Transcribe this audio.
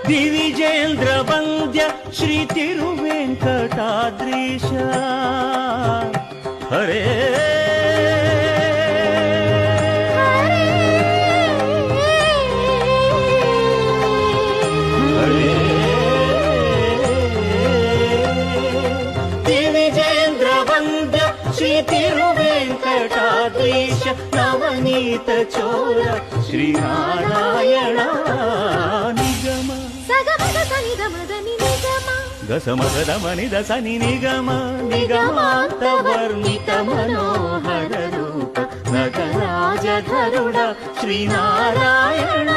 ದಿವಿಜೇಂದ್ರ ವಂದ್ಯ ಶ್ರೀ ತಿರುವೆಂಕಟಾದ್ರೀಶ ಹರೇ ದಿವಿಜೇಂದ್ರ ವಂದ್ಯ ಶ್ರೀ ತಿರುವೆಂಕಟಾದ್ರೀಶ ನವನೀತ ಚೋರ ಶ್ರೀನಾರಾಯಣ ನಿಗಮ ಗಸಮದ ಮನಿದ ಸನಿ ನಿಗಮ ನಿಗಮಾಂತ ವರ್ಣಿತ ಮನೋಹರ ರೂಪ ನಗರಾಜ ಧರುಡ ಶ್ರೀನಾರಾಯಣ